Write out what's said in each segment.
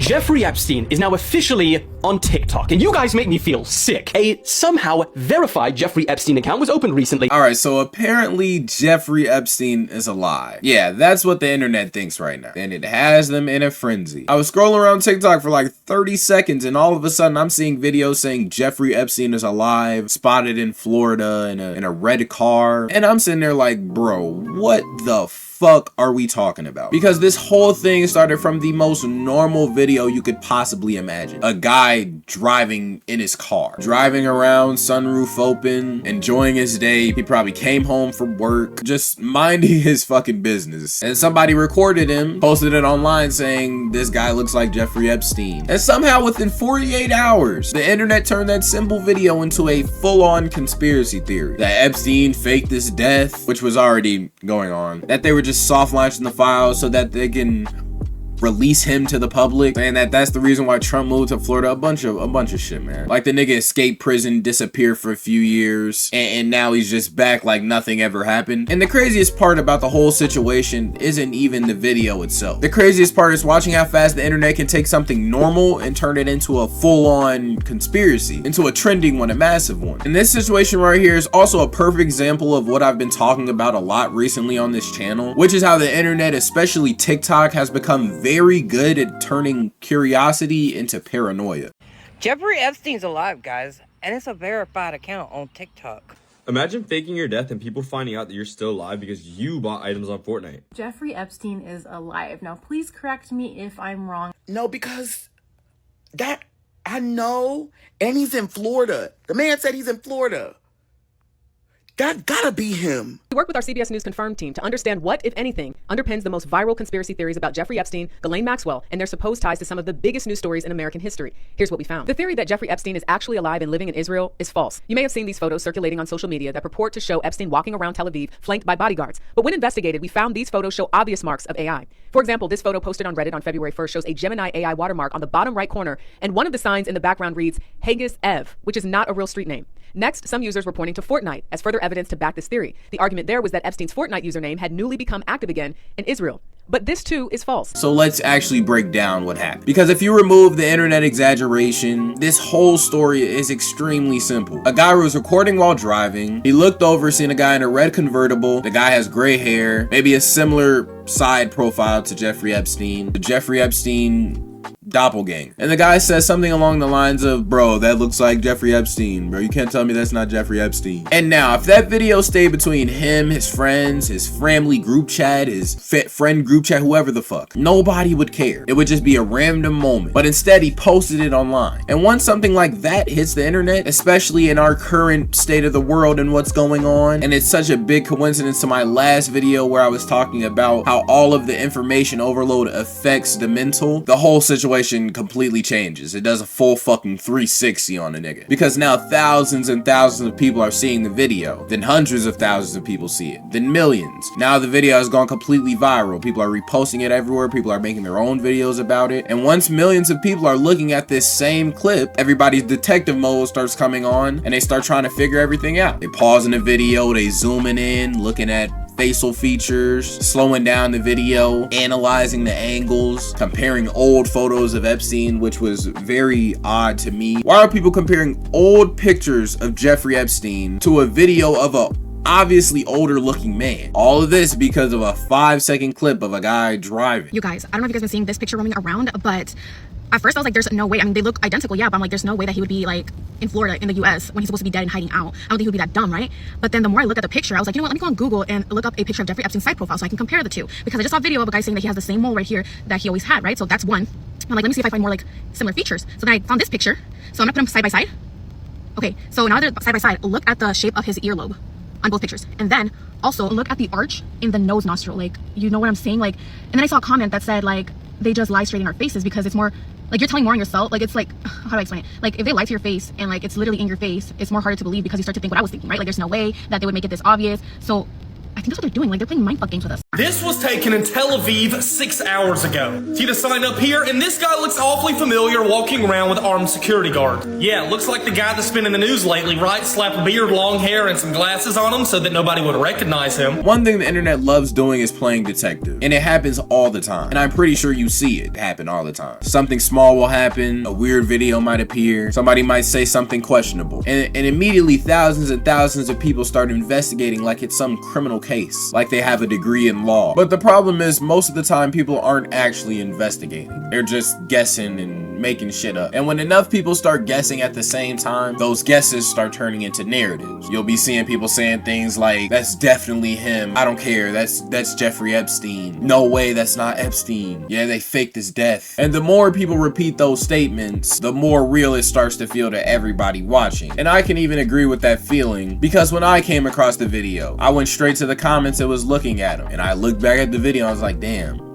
Jeffrey Epstein is now officially on TikTok, and you guys make me feel sick. A somehow verified Jeffrey Epstein account was opened recently. Alright, so apparently Jeffrey Epstein is alive. Yeah, that's what the internet thinks right now. And it has them in a frenzy. I was scrolling around TikTok for like 30 seconds, and all of a sudden I'm seeing videos saying Jeffrey Epstein is alive, spotted in Florida in a red car. And I'm sitting there like, bro, what the fuck are we talking about? Because this whole thing started from the most normal video you could possibly imagine. A guy driving in his car, driving around, sunroof open, enjoying his day. He probably came home from work, just minding his fucking business. And somebody recorded him, posted it online saying, this guy looks like Jeffrey Epstein. And somehow within 48 hours, the internet turned that simple video into a full-on conspiracy theory. That Epstein faked his death, which was already going on. That they were just soft launching the files so that they can release him to the public, and that's the reason why Trump moved to Florida. A bunch of shit, man. Like the nigga escaped prison, disappeared for a few years, and now he's just back like nothing ever happened. And the craziest part about the whole situation isn't even the video itself. The craziest part is watching how fast the internet can take something normal and turn it into a full-on conspiracy, into a trending one, a massive one. And this situation right here is also a perfect example of what I've been talking about a lot recently on this channel, which is how the internet, especially TikTok, has become very good at turning curiosity into paranoia. Jeffrey Epstein's alive, guys, and it's a verified account on TikTok. Imagine faking your death and people finding out that you're still alive because you bought items on Fortnite. Jeffrey Epstein is alive. Now, please correct me if I'm wrong. No, because that, I know, and he's in Florida. The man said he's in Florida. That gotta be him. We work with our CBS News Confirmed team to understand what, if anything, underpins the most viral conspiracy theories about Jeffrey Epstein, Ghislaine Maxwell, and their supposed ties to some of the biggest news stories in American history. Here's what we found. The theory that Jeffrey Epstein is actually alive and living in Israel is false. You may have seen these photos circulating on social media that purport to show Epstein walking around Tel Aviv, flanked by bodyguards. But when investigated, we found these photos show obvious marks of AI. For example, this photo posted on Reddit on February 1st shows a Gemini AI watermark on the bottom right corner, and one of the signs in the background reads Haggis Ev, which is not a real street name. Next, some users were pointing to Fortnite as further evidence to back this theory. The argument there was that Epstein's Fortnite username had newly become active again in Israel. But this too is false. So let's actually break down what happened. Because if you remove the internet exaggeration, this whole story is extremely simple. A guy was recording while driving. He looked over, seen a guy in a red convertible. The guy has gray hair, maybe a similar side profile to Jeffrey Epstein. The Jeffrey Epstein doppelganger. And the guy says something along the lines of, bro, that looks like Jeffrey Epstein, bro. You can't tell me that's not Jeffrey Epstein. And now, if that video stayed between him, his friends, his family group chat, his friend group chat, whoever the fuck, nobody would care. It would just be a random moment. But instead, he posted it online. And once something like that hits the internet, especially in our current state of the world and what's going on, and it's such a big coincidence to my last video where I was talking about how all of the information overload affects the mental, the whole situation completely changes. It does a full fucking 360 on a nigga. Because now thousands and thousands of people are seeing the video. Then hundreds of thousands of people see it. Then millions. Now the video has gone completely viral. People are reposting it everywhere. People are making their own videos about it. And once millions of people are looking at this same clip, everybody's detective mode starts coming on and they start trying to figure everything out. They pause in the video, they zooming in, looking at facial features, slowing down the video, analyzing the angles, comparing old photos of Epstein, which was very odd to me. Why are people comparing old pictures of Jeffrey Epstein to a video of a obviously older looking man? All of this because of a 5-second clip of a guy driving. You guys, I don't know if you guys been seeing this picture roaming around, but at first I was like, there's no way. I mean, they look identical, yeah, but I'm like, there's no way that he would be like in Florida, in the US, when he's supposed to be dead and hiding out. I don't think he would be that dumb, right? But then the more I look at the picture, I was like, you know what, let me go on Google and look up a picture of Jeffrey Epstein's side profile so I can compare the two. Because I just saw a video of a guy saying that he has the same mole right here that he always had, right? So that's one. I'm like, let me see if I find more like similar features. So then I found this picture. So I'm gonna put them side by side. Okay, so now they're side by side. Look at the shape of his earlobe on both pictures. And then also look at the arch in the nose nostril. Like, you know what I'm saying? Like, and then I saw a comment that said like, they just lie straight in our faces because it's more, like, you're telling more on yourself. Like, it's like, how do I explain it? Like, if they lie to your face and like it's literally in your face, it's more harder to believe because you start to think what I was thinking, right? Like, there's no way that they would make it this obvious. So I think that's what they're doing. Like, they're playing mindfuck games with us. This was taken in Tel Aviv 6 hours ago. See the sign up here? And this guy looks awfully familiar walking around with armed security guard. Yeah, looks like the guy that's been in the news lately, right? Slap a beard, long hair, and some glasses on him so that nobody would recognize him. One thing the internet loves doing is playing detective. And it happens all the time. And I'm pretty sure you see it happen all the time. Something small will happen, a weird video might appear, somebody might say something questionable. And immediately thousands and thousands of people start investigating like it's some criminal case, like they have a degree in law. But the problem is most of the time people aren't actually investigating. They're just guessing and making shit up. And when enough people start guessing at the same time, those guesses start turning into narratives. You'll be seeing people saying things like, that's definitely him. I don't care. That's Jeffrey Epstein. No way, that's not Epstein. Yeah, they faked his death. And the more people repeat those statements, the more real it starts to feel to everybody watching. And I can even agree with that feeling, because when I came across the video, I went straight to the comments and was looking at them. And I looked back at the video and I was like, damn.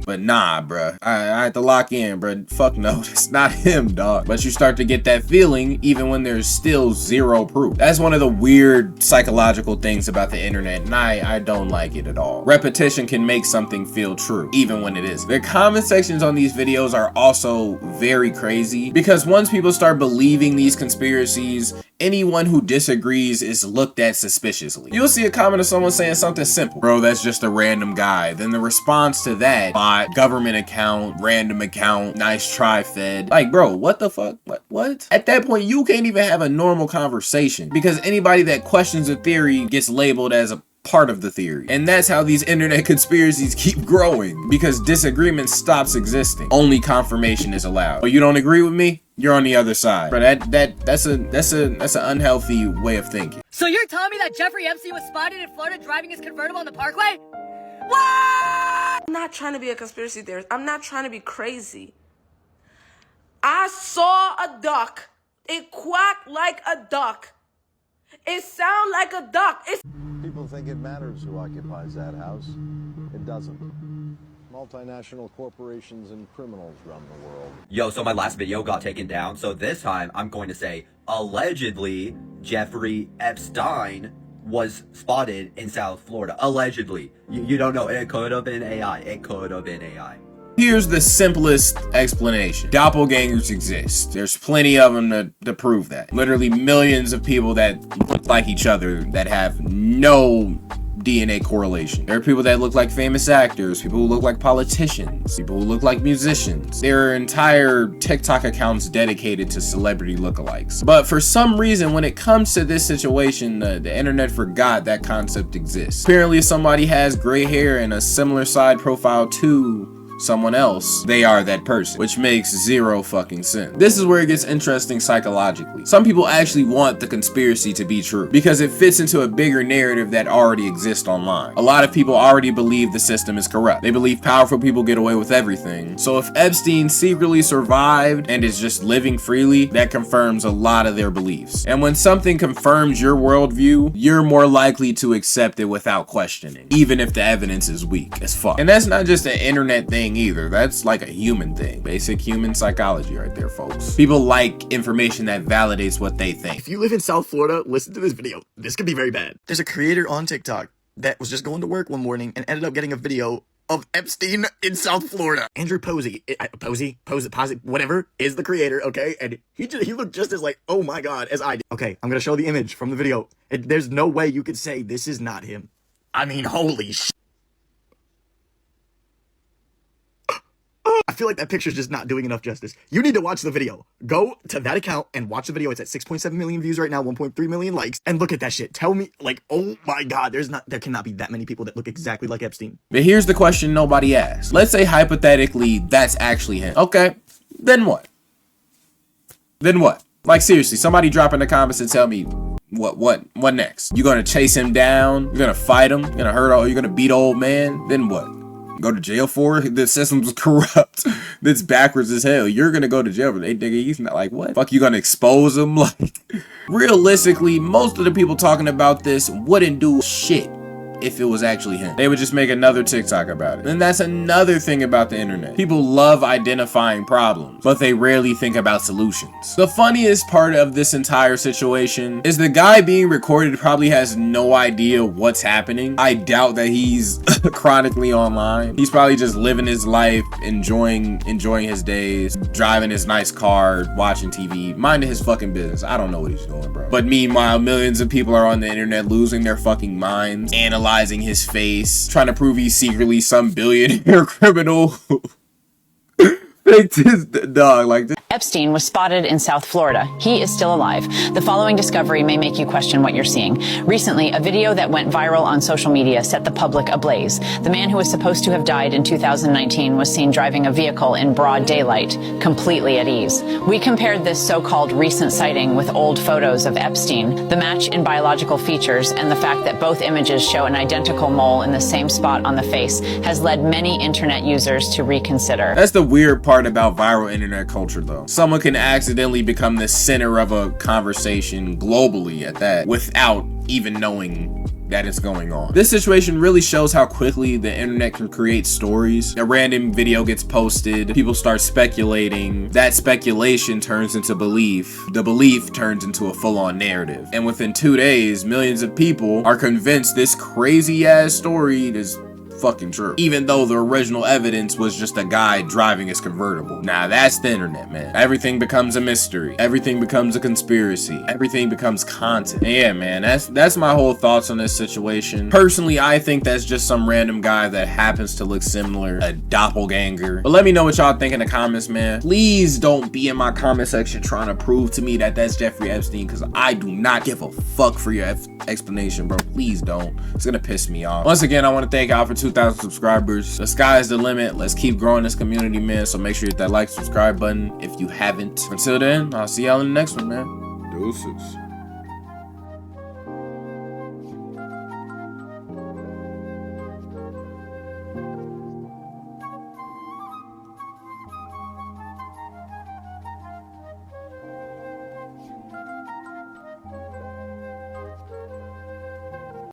But nah, bruh. I had to lock in, bruh. Fuck no, it's not him, dog. But you start to get that feeling even when there's still zero proof. That's one of the weird psychological things about the internet, and I don't like it at all. Repetition can make something feel true, even when it isn't. The comment sections on these videos are also very crazy, because once people start believing these conspiracies, anyone who disagrees is looked at suspiciously. You'll see a comment of someone saying something simple. Bro, that's just a random guy. Then the response to that, bot, government account, random account, nice try fed. Like, bro, what the fuck? What? At that point, you can't even have a normal conversation, because anybody that questions a theory gets labeled as a part of the theory. And that's how these internet conspiracies keep growing, because disagreement stops existing. Only confirmation is allowed. Oh, you don't agree with me? You're on the other side. Bro, that's an unhealthy way of thinking. So you're telling me that Jeffrey Epstein was spotted in Florida driving his convertible on the parkway? What? I'm not trying to be a conspiracy theorist. I'm not trying to be crazy. I saw a duck. It quacked like a duck. It sounded like a duck. People think it matters who occupies that house. It doesn't. Multinational corporations and criminals run the world. Yo, so my last video got taken down, so this time I'm going to say, allegedly, Jeffrey Epstein was spotted in South Florida. Allegedly. You don't know. It could have been AI. It could have been AI. Here's the simplest explanation. Doppelgangers exist. There's plenty of them to prove that. Literally millions of people that look like each other that have no DNA correlation. There are people that look like famous actors, people who look like politicians, people who look like musicians. There are entire TikTok accounts dedicated to celebrity lookalikes. But for some reason, when it comes to this situation, the internet forgot that concept exists. Apparently, if somebody has gray hair and a similar side profile to someone else, they are that person, which makes zero fucking sense. This is where it gets interesting psychologically. Some people actually want the conspiracy to be true because it fits into a bigger narrative that already exists online. A lot of people already believe the system is corrupt. They believe powerful people get away with everything. So if Epstein secretly survived and is just living freely, that confirms a lot of their beliefs. And when something confirms your worldview, you're more likely to accept it without questioning, even if the evidence is weak as fuck. And that's not just an internet thing either. That's like a human thing. Basic human psychology right there, folks. People like information that validates what they think. If you live in South Florida, listen to this video. This could be very bad. There's a creator on TikTok that was just going to work one morning and ended up getting a video of Epstein in South Florida. Andrew Posey, whatever, is the creator, okay? And he looked just as like, oh my God, as I did. Okay, I'm gonna show the image from the video. There's no way you could say this is not him. I mean, holy shit. I feel like that picture's just not doing enough justice. You need to watch the video. Go to that account and watch the video. It's at 6.7 million views right now, 1.3 million likes. And look at that shit. Tell me, like, oh my God, there cannot be that many people that look exactly like Epstein. But here's the question nobody asked. Let's say hypothetically that's actually him. Okay, then what? Then what? Like seriously, somebody drop in the comments and tell me what next? You gonna chase him down? You're gonna fight him? You're gonna hurt all? You're gonna beat old man? Then what? Go to jail for it? The system's corrupt. That's backwards as hell. You're gonna go to jail for that. He's not like, what? Fuck, you gonna expose him? Like, realistically, most of the people talking about this wouldn't do shit if it was actually him. They would just make another TikTok about it. And that's another thing about the internet. People love identifying problems, but they rarely think about solutions. The funniest part of this entire situation is the guy being recorded probably has no idea what's happening. I doubt that he's chronically online. He's probably just living his life, enjoying his days, driving his nice car, watching TV, minding his fucking business. I don't know what he's doing, bro. But meanwhile, millions of people are on the internet losing their fucking minds, analyzing his face, trying to prove he's secretly some billionaire criminal. This dog like this. Epstein was spotted in South Florida. He is still alive. The following discovery may make you question what you're seeing. Recently, a video that went viral on social media set the public ablaze. The man who was supposed to have died in 2019 was seen driving a vehicle in broad daylight, completely at ease. We compared this so-called recent sighting with old photos of Epstein. The match in biological features and the fact that both images show an identical mole in the same spot on the face has led many internet users to reconsider. That's the weird part about viral internet culture, though. Someone can accidentally become the center of a conversation globally at that without even knowing that it's going on. This situation really shows how quickly the internet can create stories. A random video gets posted, people start speculating, that speculation turns into belief, the belief turns into a full-on narrative, and within 2 days, millions of people are convinced this crazy ass story is fucking true, even though the original evidence was just a guy driving his convertible. Now that's the internet, man. Everything becomes a mystery, everything becomes a conspiracy, everything becomes content. And yeah, man, that's my whole thoughts on this situation. Personally, I think that's just some random guy that happens to look similar, a doppelganger. But let me know what y'all think in the comments, man. Please don't be in my comment section trying to prove to me that that's Jeffrey Epstein, because I do not give a fuck for your explanation, bro. Please don't. It's gonna piss me off. Once again, I want to thank y'all for 2,000 subscribers. The sky is the limit. Let's keep growing this community, man. So make sure you hit that like, subscribe button if you haven't. Until then, I'll see y'all in the next one, man. Deuces.